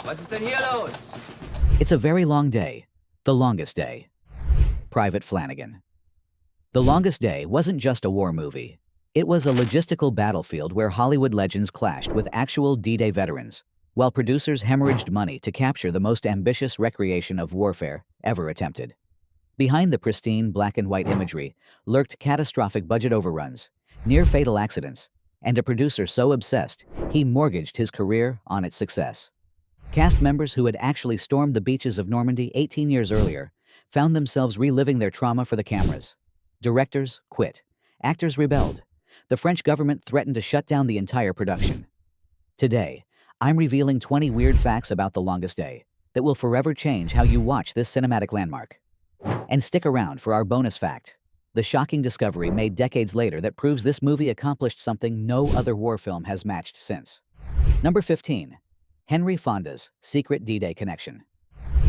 Was ist denn hier los? It's a very long day. The longest day. Private Flanagan. The Longest Day wasn't just a war movie. It was a logistical battlefield where Hollywood legends clashed with actual D-Day veterans, while producers hemorrhaged money to capture the most ambitious recreation of warfare ever attempted. Behind the pristine black and white imagery lurked catastrophic budget overruns, near-fatal accidents, and a producer so obsessed he mortgaged his career on its success. Cast members who had actually stormed the beaches of Normandy 18 years earlier found themselves reliving their trauma for the cameras. Directors quit. Actors rebelled. The French government threatened to shut down the entire production. Today, I'm revealing 20 weird facts about The Longest Day that will forever change how you watch this cinematic landmark. And stick around for our bonus fact, the shocking discovery made decades later that proves this movie accomplished something no other war film has matched since. Number 15. Henry Fonda's Secret D-Day Connection.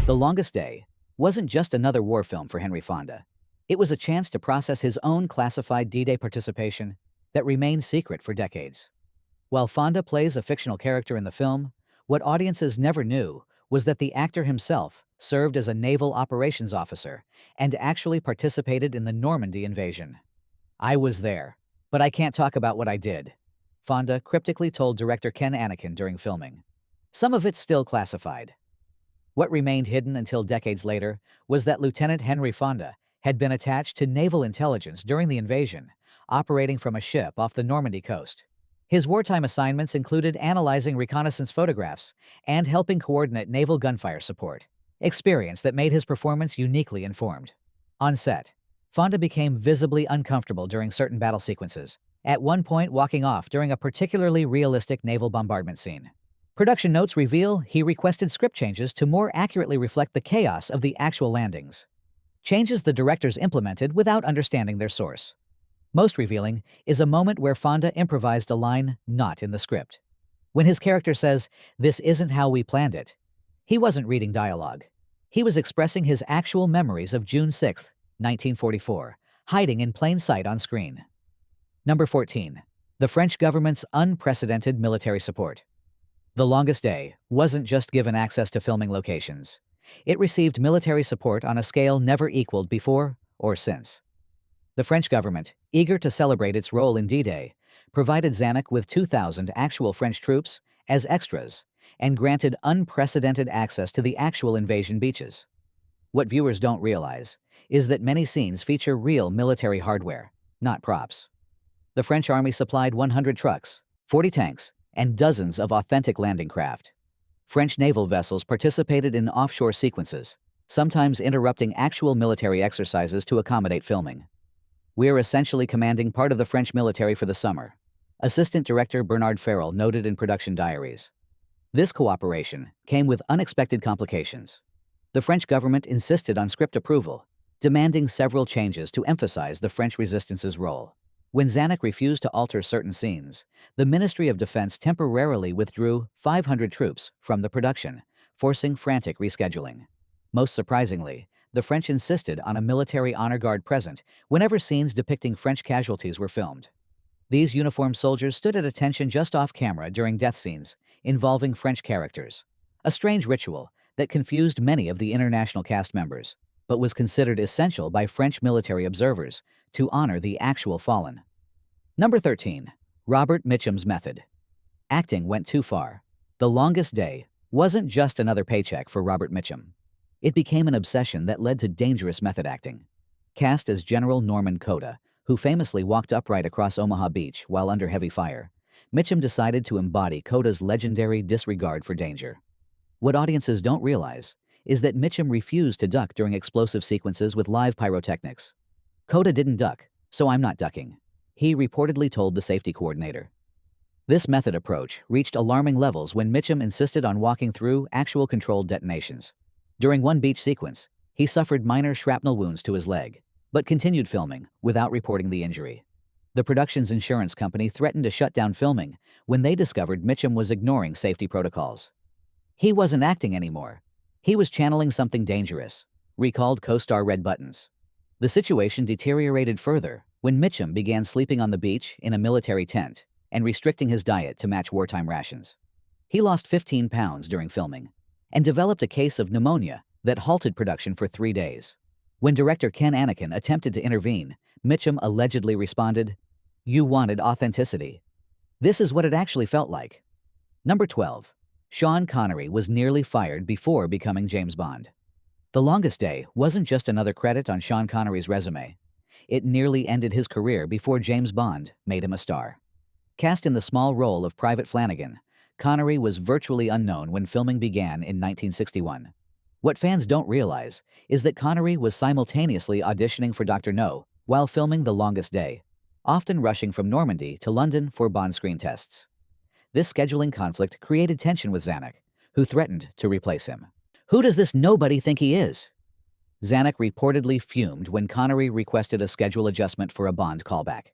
The Longest Day wasn't just another war film for Henry Fonda. It was a chance to process his own classified D-Day participation that remained secret for decades. While Fonda plays a fictional character in the film, what audiences never knew was that the actor himself served as a naval operations officer and actually participated in the Normandy invasion. "I was there, but I can't talk about what I did," Fonda cryptically told director Ken Anakin during filming. Some of it's still classified. What remained hidden until decades later was that Lieutenant Henry Fonda had been attached to naval intelligence during the invasion, operating from a ship off the Normandy coast. His wartime assignments included analyzing reconnaissance photographs and helping coordinate naval gunfire support, experience that made his performance uniquely informed. On set, Fonda became visibly uncomfortable during certain battle sequences, at one point walking off during a particularly realistic naval bombardment scene. Production notes reveal he requested script changes to more accurately reflect the chaos of the actual landings. Changes the directors implemented without understanding their source. Most revealing is a moment where Fonda improvised a line not in the script. When his character says, "This isn't how we planned it," he wasn't reading dialogue. He was expressing his actual memories of June 6, 1944, hiding in plain sight on screen. Number 14. The French government's unprecedented military support. The Longest Day wasn't just given access to filming locations. It received military support on a scale never equaled before or since. The French government, eager to celebrate its role in D-Day, provided Zanuck with 2,000 actual French troops as extras and granted unprecedented access to the actual invasion beaches. What viewers don't realize is that many scenes feature real military hardware, not props. The French army supplied 100 trucks, 40 tanks, and dozens of authentic landing craft. French naval vessels participated in offshore sequences, sometimes interrupting actual military exercises to accommodate filming. "We're essentially commanding part of the French military for the summer," Assistant Director Bernard Farrell noted in production diaries. This cooperation came with unexpected complications. The French government insisted on script approval, demanding several changes to emphasize the French resistance's role. When Zanuck refused to alter certain scenes, the Ministry of Defense temporarily withdrew 500 troops from the production, forcing frantic rescheduling. Most surprisingly, the French insisted on a military honor guard present whenever scenes depicting French casualties were filmed. These uniformed soldiers stood at attention just off camera during death scenes involving French characters, a strange ritual that confused many of the international cast members, but was considered essential by French military observers to honor the actual fallen. Number 13. Robert Mitchum's method. Acting went too far. The Longest Day wasn't just another paycheck for Robert Mitchum. It became an obsession that led to dangerous method acting. Cast as General Norman Cota, who famously walked upright across Omaha Beach while under heavy fire, Mitchum decided to embody Cota's legendary disregard for danger. What audiences don't realize is that Mitchum refused to duck during explosive sequences with live pyrotechnics. "Cota didn't duck, so I'm not ducking," he reportedly told the safety coordinator. This method approach reached alarming levels when Mitchum insisted on walking through actual controlled detonations. During one beach sequence, he suffered minor shrapnel wounds to his leg, but continued filming without reporting the injury. The production's insurance company threatened to shut down filming when they discovered Mitchum was ignoring safety protocols. "He wasn't acting anymore. He was channeling something dangerous," recalled co-star Red Buttons. The situation deteriorated further when Mitchum began sleeping on the beach in a military tent and restricting his diet to match wartime rations. He lost 15 pounds during filming, and developed a case of pneumonia that halted production for 3 days. When director Ken Anakin attempted to intervene, Mitchum allegedly responded, "You wanted authenticity. This is what it actually felt like." Number 12. Sean Connery was nearly fired before becoming James Bond. The Longest Day wasn't just another credit on Sean Connery's resume. It nearly ended his career before James Bond made him a star. Cast in the small role of Private Flanagan, Connery was virtually unknown when filming began in 1961. What fans don't realize is that Connery was simultaneously auditioning for Dr. No while filming The Longest Day, often rushing from Normandy to London for Bond screen tests. This scheduling conflict created tension with Zanuck, who threatened to replace him. "Who does this nobody think he is?" Zanuck reportedly fumed when Connery requested a schedule adjustment for a Bond callback.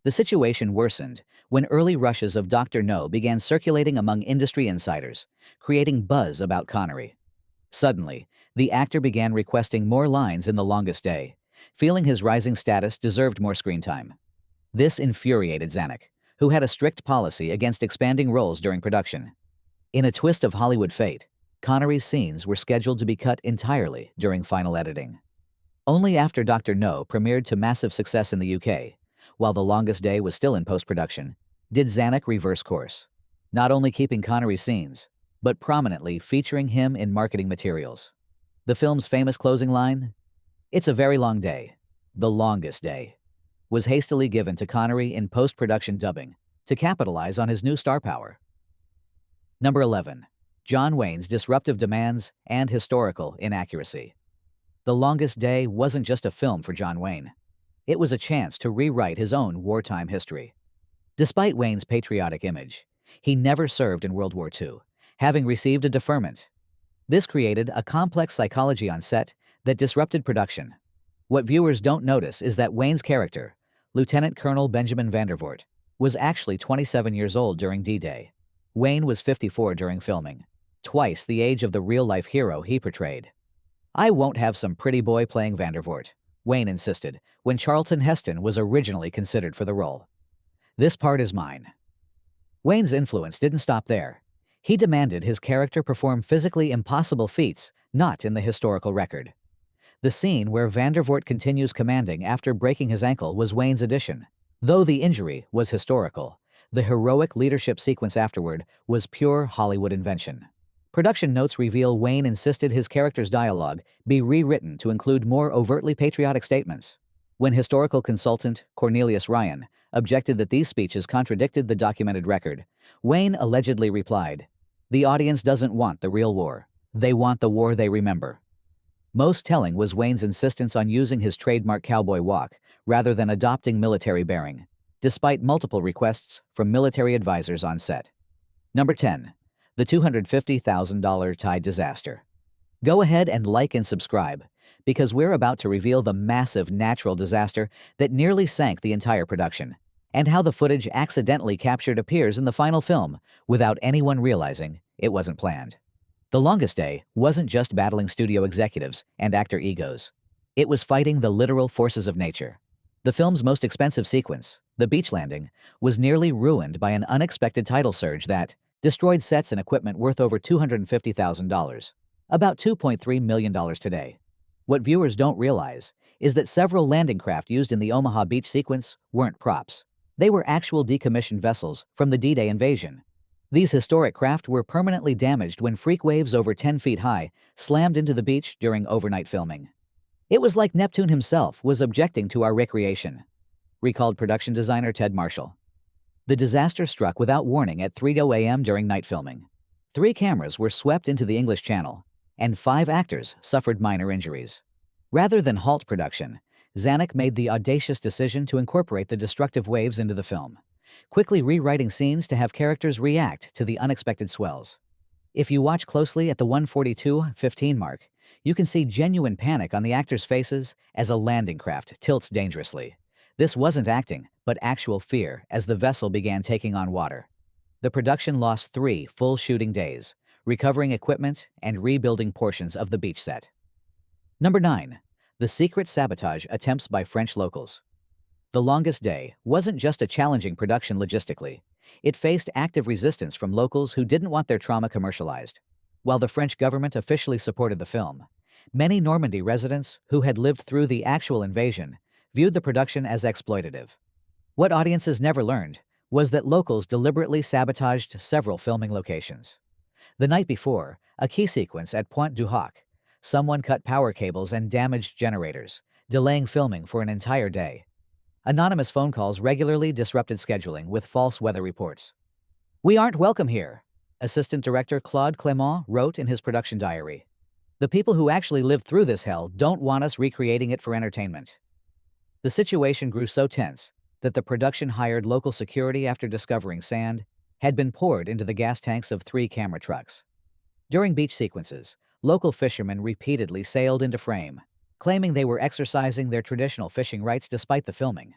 The situation worsened when early rushes of Dr. No began circulating among industry insiders, creating buzz about Connery. Suddenly, the actor began requesting more lines in The Longest Day, feeling his rising status deserved more screen time. This infuriated Zanuck, who had a strict policy against expanding roles during production. In a twist of Hollywood fate, Connery's scenes were scheduled to be cut entirely during final editing. Only after Dr. No premiered to massive success in the UK, while The Longest Day was still in post-production, did Zanuck reverse course, not only keeping Connery's scenes, but prominently featuring him in marketing materials. The film's famous closing line, "It's a very long day, the longest day," was hastily given to Connery in post-production dubbing to capitalize on his new star power. Number 11. John Wayne's disruptive demands and historical inaccuracy. The Longest Day wasn't just a film for John Wayne. It was a chance to rewrite his own wartime history. Despite Wayne's patriotic image, he never served in World War II, having received a deferment. This created a complex psychology on set that disrupted production. What viewers don't notice is that Wayne's character, Lieutenant Colonel Benjamin Vandervoort, was actually 27 years old during D-Day. Wayne was 54 during filming, twice the age of the real-life hero he portrayed. "I won't have some pretty boy playing Vandervoort," Wayne insisted when Charlton Heston was originally considered for the role. "This part is mine." Wayne's influence didn't stop there. He demanded his character perform physically impossible feats not in the historical record. The scene where Vandervoort continues commanding after breaking his ankle was Wayne's addition. Though the injury was historical, the heroic leadership sequence afterward was pure Hollywood invention. Production notes reveal Wayne insisted his character's dialogue be rewritten to include more overtly patriotic statements. When historical consultant Cornelius Ryan objected that these speeches contradicted the documented record, Wayne allegedly replied, "The audience doesn't want the real war. They want the war they remember." Most telling was Wayne's insistence on using his trademark cowboy walk rather than adopting military bearing, despite multiple requests from military advisors on set. Number 10. The $250,000 Tide Disaster. Go ahead and like and subscribe, because we're about to reveal the massive natural disaster that nearly sank the entire production, and how the footage accidentally captured appears in the final film without anyone realizing it wasn't planned. The Longest Day wasn't just battling studio executives and actor egos. It was fighting the literal forces of nature. The film's most expensive sequence, the beach landing, was nearly ruined by an unexpected tidal surge that destroyed sets and equipment worth over $250,000, about $2.3 million today. What viewers don't realize is that several landing craft used in the Omaha beach sequence weren't props. They were actual decommissioned vessels from the D-Day invasion. These historic craft were permanently damaged when freak waves over 10 feet high slammed into the beach during overnight filming. "It was like Neptune himself was objecting to our recreation," recalled production designer Ted Marshall. The disaster struck without warning at 3:00 a.m. during night filming. 3 cameras were swept into the English Channel, and 5 actors suffered minor injuries. Rather than halt production, Zanuck made the audacious decision to incorporate the destructive waves into the film, quickly rewriting scenes to have characters react to the unexpected swells. If you watch closely at the 1:42:15 mark, you can see genuine panic on the actors' faces as a landing craft tilts dangerously. This wasn't acting, but actual fear as the vessel began taking on water. The production lost 3 full shooting days, recovering equipment and rebuilding portions of the beach set. Number 9. The secret sabotage attempts by French locals. The Longest Day wasn't just a challenging production logistically. It faced active resistance from locals who didn't want their trauma commercialized. While the French government officially supported the film, many Normandy residents who had lived through the actual invasion viewed the production as exploitative. What audiences never learned was that locals deliberately sabotaged several filming locations. The night before, a key sequence at Pointe du Hoc, someone cut power cables and damaged generators, delaying filming for an entire day. Anonymous phone calls regularly disrupted scheduling with false weather reports. "We aren't welcome here," Assistant Director Claude Clément wrote in his production diary. "The people who actually lived through this hell don't want us recreating it for entertainment." The situation grew so tense that the production hired local security after discovering sand had been poured into the gas tanks of 3 camera trucks. During beach sequences, local fishermen repeatedly sailed into frame, claiming they were exercising their traditional fishing rights despite the filming.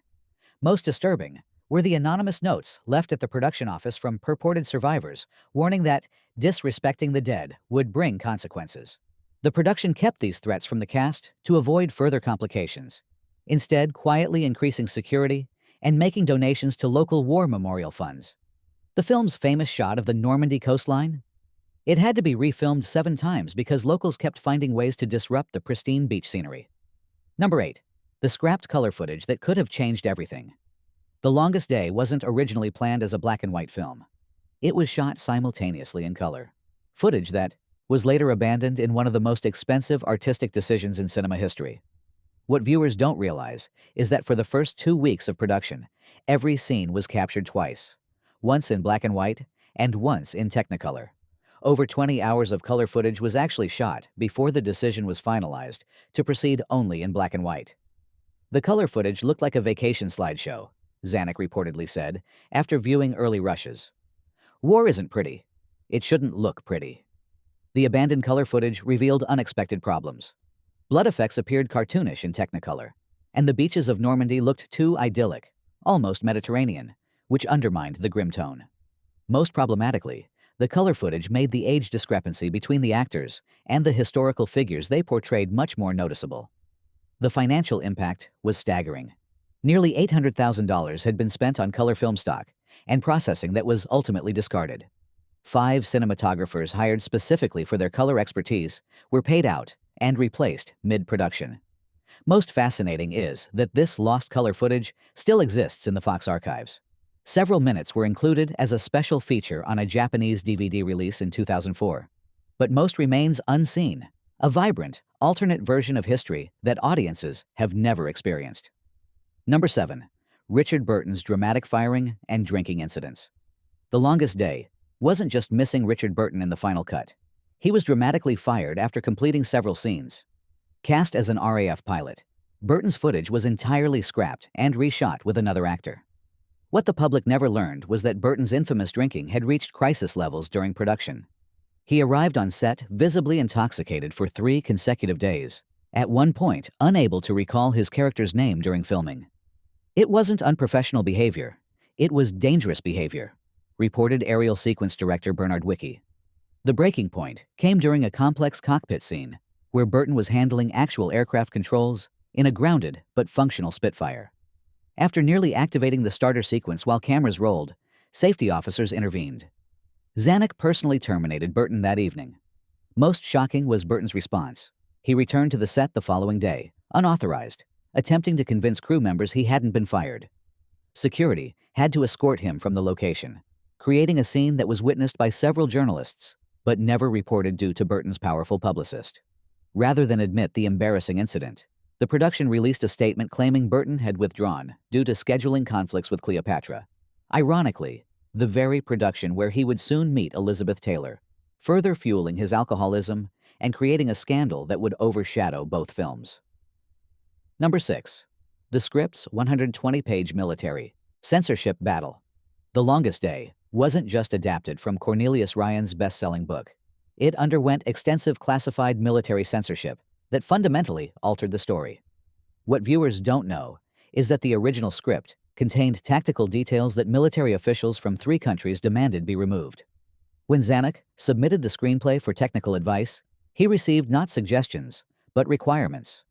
Most disturbing were the anonymous notes left at the production office from purported survivors, warning that disrespecting the dead would bring consequences. The production kept these threats from the cast to avoid further complications, instead quietly increasing security and making donations to local war memorial funds. The film's famous shot of the Normandy coastline? It had to be refilmed 7 times because locals kept finding ways to disrupt the pristine beach scenery. Number 8. The scrapped color footage that could have changed everything. The Longest Day wasn't originally planned as a black and white film. It was shot simultaneously in color. Footage that was later abandoned in one of the most expensive artistic decisions in cinema history. What viewers don't realize is that for the first 2 weeks of production, every scene was captured twice, once in black and white and once in Technicolor. Over 20 hours of color footage was actually shot before the decision was finalized to proceed only in black and white. The color footage looked like a vacation slideshow, Zanuck reportedly said after viewing early rushes. "War isn't pretty. It shouldn't look pretty." The abandoned color footage revealed unexpected problems. Blood effects appeared cartoonish in Technicolor, and the beaches of Normandy looked too idyllic, almost Mediterranean, which undermined the grim tone. Most problematically, the color footage made the age discrepancy between the actors and the historical figures they portrayed much more noticeable. The financial impact was staggering. Nearly $800,000 had been spent on color film stock and processing that was ultimately discarded. 5 cinematographers hired specifically for their color expertise were paid out and replaced mid-production. Most fascinating is that this lost color footage still exists in the Fox archives. Several minutes were included as a special feature on a Japanese DVD release in 2004. But most remains unseen, a vibrant, alternate version of history that audiences have never experienced. Number 7. Richard Burton's dramatic firing and drinking incidents. The Longest Day wasn't just missing Richard Burton in the final cut. He was dramatically fired after completing several scenes. Cast as an RAF pilot, Burton's footage was entirely scrapped and reshot with another actor. What the public never learned was that Burton's infamous drinking had reached crisis levels during production. He arrived on set visibly intoxicated for 3 consecutive days, at one point unable to recall his character's name during filming. "It wasn't unprofessional behavior. It was dangerous behavior," reported aerial sequence director Bernard Wicki. The breaking point came during a complex cockpit scene where Burton was handling actual aircraft controls in a grounded but functional Spitfire. After nearly activating the starter sequence while cameras rolled, safety officers intervened. Zanuck personally terminated Burton that evening. Most shocking was Burton's response. He returned to the set the following day, unauthorized, attempting to convince crew members he hadn't been fired. Security had to escort him from the location, creating a scene that was witnessed by several journalists, but never reported due to Burton's powerful publicist. Rather than admit the embarrassing incident, the production released a statement claiming Burton had withdrawn due to scheduling conflicts with Cleopatra. Ironically, the very production where he would soon meet Elizabeth Taylor, further fueling his alcoholism and creating a scandal that would overshadow both films. Number 6. The script's 120-page military censorship battle. The Longest Day wasn't just adapted from Cornelius Ryan's best-selling book. It underwent extensive classified military censorship that fundamentally altered the story. What viewers don't know is that the original script contained tactical details that military officials from 3 countries demanded be removed. When Zanuck submitted the screenplay for technical advice, he received not suggestions, but requirements.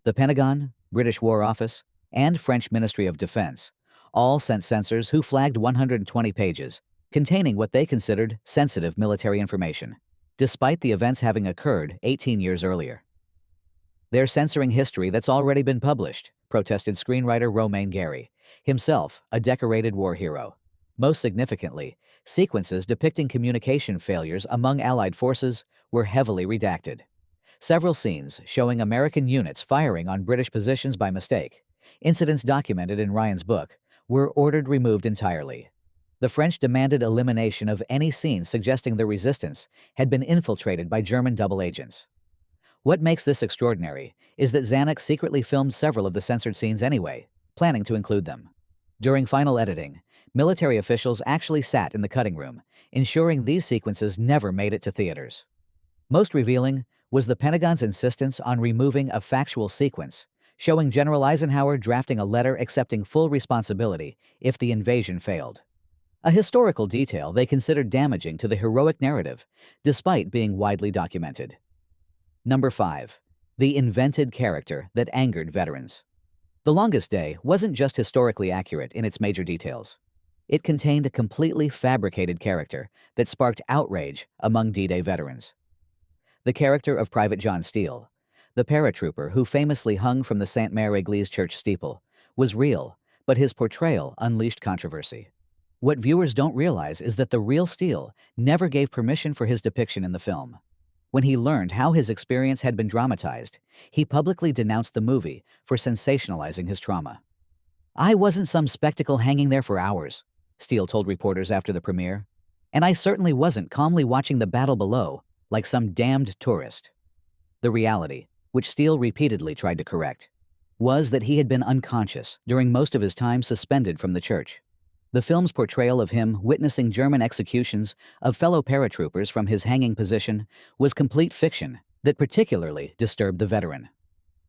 The Pentagon, British War Office, and French Ministry of Defense all sent censors who flagged 120 pages, containing what they considered sensitive military information. despite the events having occurred 18 years earlier. They're censoring history that's already been published, protested screenwriter Romain Gary, himself a decorated war hero. Most significantly, sequences depicting communication failures among Allied forces were heavily redacted. Several scenes showing American units firing on British positions by mistake, incidents documented in Ryan's book, were ordered removed entirely. The French demanded elimination of any scene suggesting the resistance had been infiltrated by German double agents. What makes this extraordinary is that Zanuck secretly filmed several of the censored scenes anyway, planning to include them. During final editing, military officials actually sat in the cutting room, ensuring these sequences never made it to theaters. Most revealing was the Pentagon's insistence on removing a factual sequence, showing General Eisenhower drafting a letter accepting full responsibility if the invasion failed. A historical detail they considered damaging to the heroic narrative, despite being widely documented. Number 5. The invented character that angered veterans. The Longest Day wasn't just historically accurate in its major details. It contained a completely fabricated character that sparked outrage among D-Day veterans. The character of Private John Steele, the paratrooper who famously hung from the Sainte Mère Église church steeple, was real, but his portrayal unleashed controversy. What viewers don't realize is that the real Steele never gave permission for his depiction in the film. When he learned how his experience had been dramatized, he publicly denounced the movie for sensationalizing his trauma. "I wasn't some spectacle hanging there for hours," Steele told reporters after the premiere, "and I certainly wasn't calmly watching the battle below like some damned tourist." The reality, which Steele repeatedly tried to correct, was that he had been unconscious during most of his time suspended from the church. The film's portrayal of him witnessing German executions of fellow paratroopers from his hanging position was complete fiction that particularly disturbed the veteran.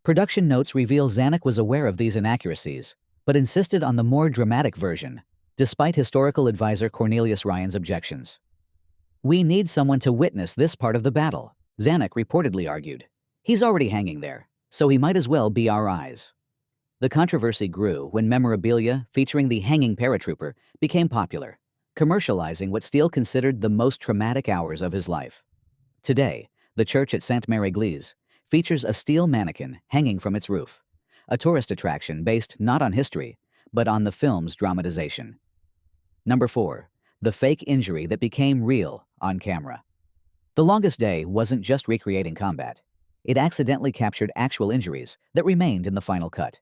Production notes reveal Zanuck was aware of these inaccuracies, but insisted on the more dramatic version, despite historical advisor Cornelius Ryan's objections. "We need someone to witness this part of the battle," Zanuck reportedly argued. "He's already hanging there, so he might as well be our eyes." The controversy grew when memorabilia featuring the hanging paratrooper became popular, commercializing what Steele considered the most traumatic hours of his life. Today, the church at Sainte Mère Église features a steel mannequin hanging from its roof, a tourist attraction based not on history, but on the film's dramatization. Number 4. The fake injury that became real on camera. The Longest Day wasn't just recreating combat. It accidentally captured actual injuries that remained in the final cut.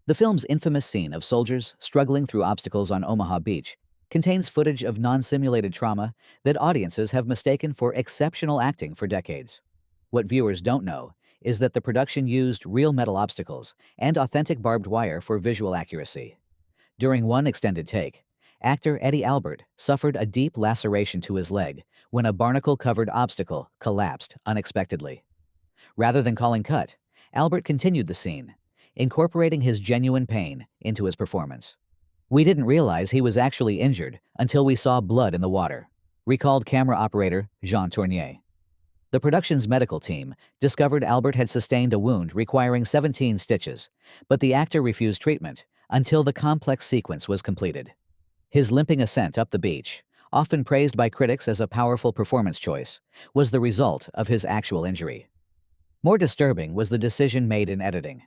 The film's infamous scene of soldiers struggling through obstacles on Omaha Beach contains footage of non-simulated trauma that audiences have mistaken for exceptional acting for decades. What viewers don't know is that the production used real metal obstacles and authentic barbed wire for visual accuracy. During one extended take, actor Eddie Albert suffered a deep laceration to his leg when a barnacle-covered obstacle collapsed unexpectedly. Rather than calling cut, Albert continued the scene, incorporating his genuine pain into his performance. "We didn't realize he was actually injured until we saw blood in the water," recalled camera operator Jean Tournier. The production's medical team discovered Albert had sustained a wound requiring 17 stitches, but the actor refused treatment until the complex sequence was completed. His limping ascent up the beach, often praised by critics as a powerful performance choice, was the result of his actual injury. More disturbing was the decision made in editing.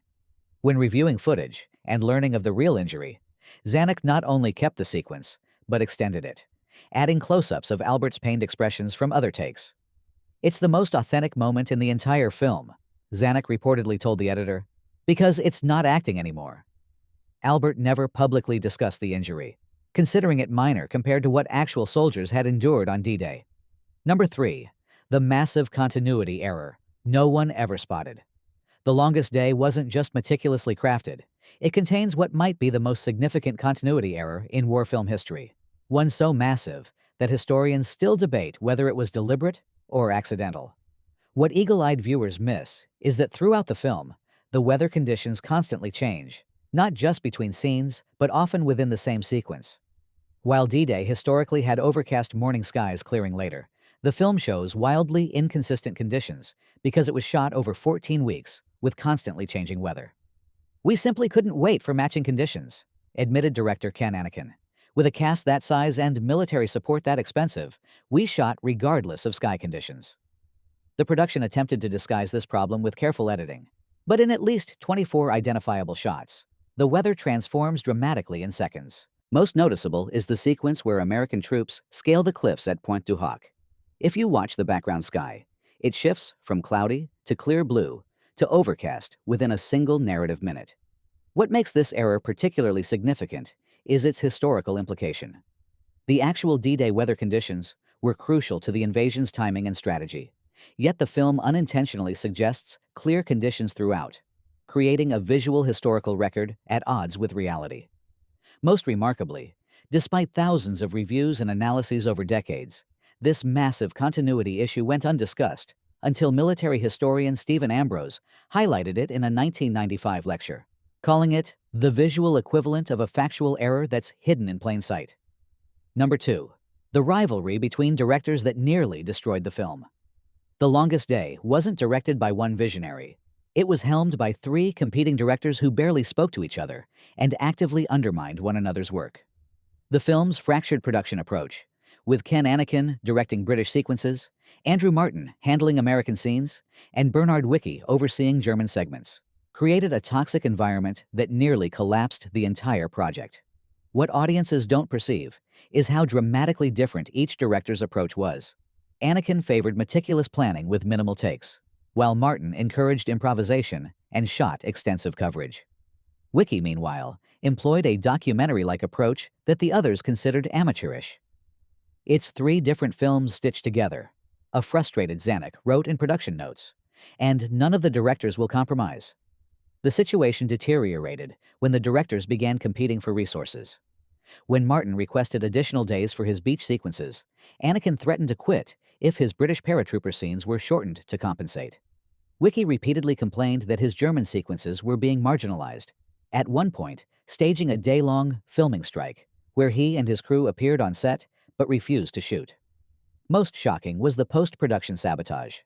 When reviewing footage and learning of the real injury, Zanuck not only kept the sequence, but extended it, adding close-ups of Albert's pained expressions from other takes. "It's the most authentic moment in the entire film," Zanuck reportedly told the editor, "because it's not acting anymore." Albert never publicly discussed the injury, considering it minor compared to what actual soldiers had endured on D-Day. Number 3. The massive continuity error no one ever spotted. The Longest Day wasn't just meticulously crafted. It contains what might be the most significant continuity error in war film history, one so massive that historians still debate whether it was deliberate or accidental. What eagle-eyed viewers miss is that throughout the film, the weather conditions constantly change, not just between scenes, but often within the same sequence. While D-Day historically had overcast morning skies clearing later, the film shows wildly inconsistent conditions because it was shot over 14 weeks with constantly changing weather. "We simply couldn't wait for matching conditions," admitted director Ken Anakin. "With a cast that size and military support that expensive, we shot regardless of sky conditions." The production attempted to disguise this problem with careful editing. But in at least 24 identifiable shots, the weather transforms dramatically in seconds. Most noticeable is the sequence where American troops scale the cliffs at Pointe du Hoc. If you watch the background sky, it shifts from cloudy to clear blue to overcast within a single narrative minute. What makes this error particularly significant is its historical implication. The actual D-Day weather conditions were crucial to the invasion's timing and strategy, yet the film unintentionally suggests clear conditions throughout, creating a visual historical record at odds with reality. Most remarkably, despite thousands of reviews and analyses over decades, this massive continuity issue went undiscussed until military historian Stephen Ambrose highlighted it in a 1995 lecture, calling it the visual equivalent of a factual error that's hidden in plain sight. Number 2. The rivalry between directors that nearly destroyed the film. The Longest Day wasn't directed by one visionary. It was helmed by 3 competing directors who barely spoke to each other and actively undermined one another's work. The film's fractured production approach, with Ken Anakin directing British sequences, Andrew Martin handling American scenes, and Bernard Wicki overseeing German segments, created a toxic environment that nearly collapsed the entire project. What audiences don't perceive is how dramatically different each director's approach was. Anakin favored meticulous planning with minimal takes, while Martin encouraged improvisation and shot extensive coverage. Wicki, meanwhile, employed a documentary-like approach that the others considered amateurish. It's 3 different films stitched together, a frustrated Zanuck wrote in production notes, and none of the directors will compromise. The situation deteriorated when the directors began competing for resources. When Martin requested additional days for his beach sequences, Anakin threatened to quit if his British paratrooper scenes were shortened to compensate. Wicki repeatedly complained that his German sequences were being marginalized, at one point staging a day-long filming strike, where he and his crew appeared on set but refused to shoot. Most shocking was the post-production sabotage.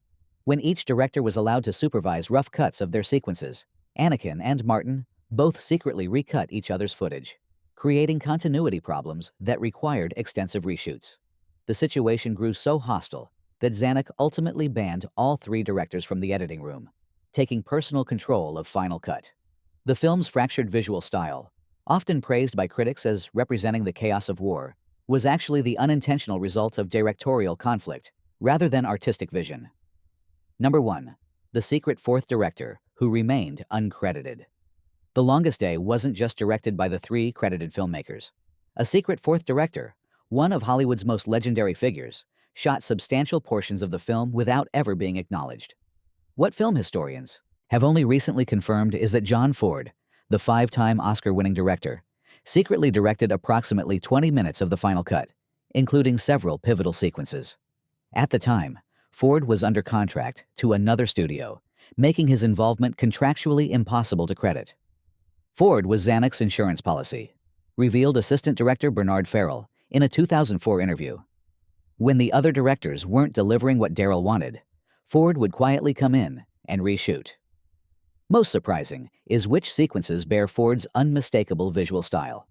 When each director was allowed to supervise rough cuts of their sequences, Anakin and Martin both secretly recut each other's footage, creating continuity problems that required extensive reshoots. The situation grew so hostile that Zanuck ultimately banned all 3 directors from the editing room, taking personal control of Final Cut. The film's fractured visual style, often praised by critics as representing the chaos of war, was actually the unintentional result of directorial conflict rather than artistic vision. Number 1. The secret 4th director who remained uncredited. The Longest Day wasn't just directed by the 3 credited filmmakers. A secret 4th director, one of Hollywood's most legendary figures, shot substantial portions of the film without ever being acknowledged. What film historians have only recently confirmed is that John Ford, the 5-time Oscar-winning director, secretly directed approximately 20 minutes of the final cut, including several pivotal sequences. At the time, Ford was under contract to another studio, making his involvement contractually impossible to credit. Ford was Zanuck's insurance policy, revealed assistant director Bernard Farrell in a 2004 interview. When the other directors weren't delivering what Darryl wanted, Ford would quietly come in and reshoot. Most surprising is which sequences bear Ford's unmistakable visual style.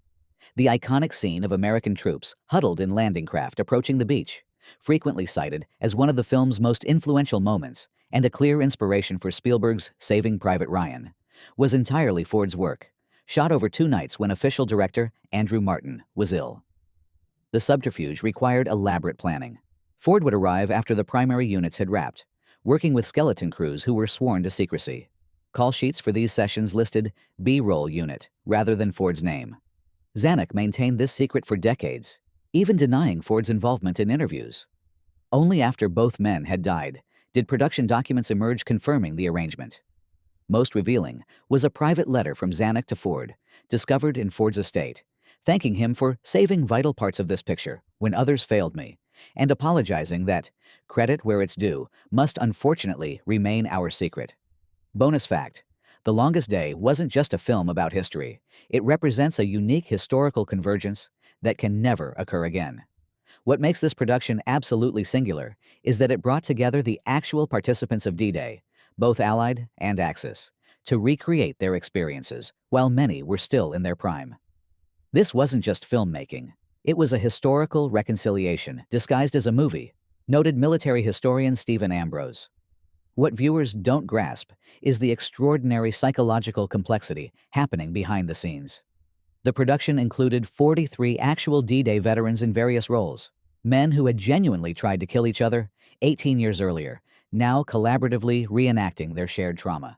The iconic scene of American troops huddled in landing craft approaching the beach, frequently cited as one of the film's most influential moments and a clear inspiration for Spielberg's Saving Private Ryan, was entirely Ford's work, shot over 2 nights when official director Andrew Martin was ill. The subterfuge required elaborate planning. Ford would arrive after the primary units had wrapped, working with skeleton crews who were sworn to secrecy. Call sheets for these sessions listed B-roll unit rather than Ford's name. Zanuck maintained this secret for decades, even denying Ford's involvement in interviews. Only after both men had died did production documents emerge confirming the arrangement. Most revealing was a private letter from Zanuck to Ford, discovered in Ford's estate, thanking him for saving vital parts of this picture when others failed me, and apologizing that credit where it's due must unfortunately remain our secret. Bonus fact: The Longest Day wasn't just a film about history. It represents a unique historical convergence that can never occur again. What makes this production absolutely singular is that it brought together the actual participants of D-Day, both Allied and Axis, to recreate their experiences while many were still in their prime. This wasn't just filmmaking. It was a historical reconciliation disguised as a movie, noted military historian Stephen Ambrose. What viewers don't grasp is the extraordinary psychological complexity happening behind the scenes. The production included 43 actual D-Day veterans in various roles, men who had genuinely tried to kill each other 18 years earlier, now collaboratively reenacting their shared trauma.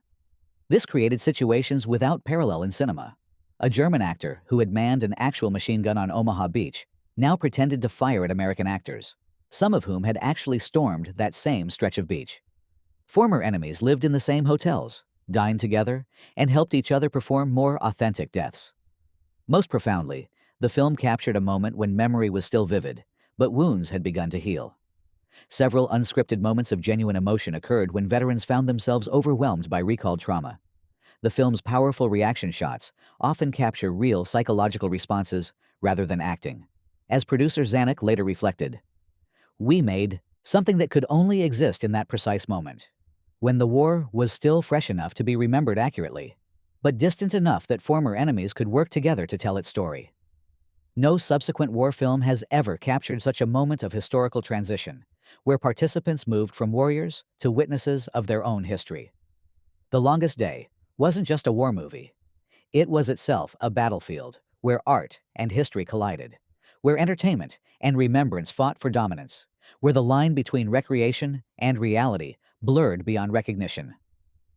This created situations without parallel in cinema. A German actor who had manned an actual machine gun on Omaha Beach now pretended to fire at American actors, some of whom had actually stormed that same stretch of beach. Former enemies lived in the same hotels, dined together, and helped each other perform more authentic deaths. Most profoundly, the film captured a moment when memory was still vivid, but wounds had begun to heal. Several unscripted moments of genuine emotion occurred when veterans found themselves overwhelmed by recalled trauma. The film's powerful reaction shots often capture real psychological responses rather than acting. As producer Zanuck later reflected, "We made something that could only exist in that precise moment, when the war was still fresh enough to be remembered accurately, but distant enough that former enemies could work together to tell its story." No subsequent war film has ever captured such a moment of historical transition, where participants moved from warriors to witnesses of their own history. The Longest Day wasn't just a war movie. It was itself a battlefield where art and history collided, where entertainment and remembrance fought for dominance, where the line between recreation and reality blurred beyond recognition.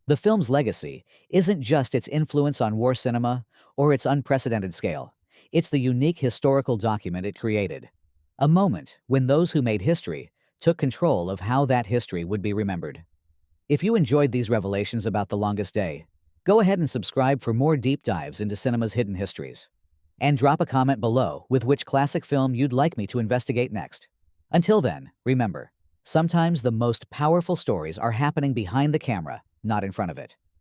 The film's legacy isn't just its influence on war cinema or its unprecedented scale. It's the unique historical document it created, a moment when those who made history took control of how that history would be remembered. If you enjoyed these revelations about The Longest Day, go ahead and subscribe for more deep dives into cinema's hidden histories. And drop a comment below with which classic film you'd like me to investigate next. Until then, remember, sometimes the most powerful stories are happening behind the camera, not in front of it.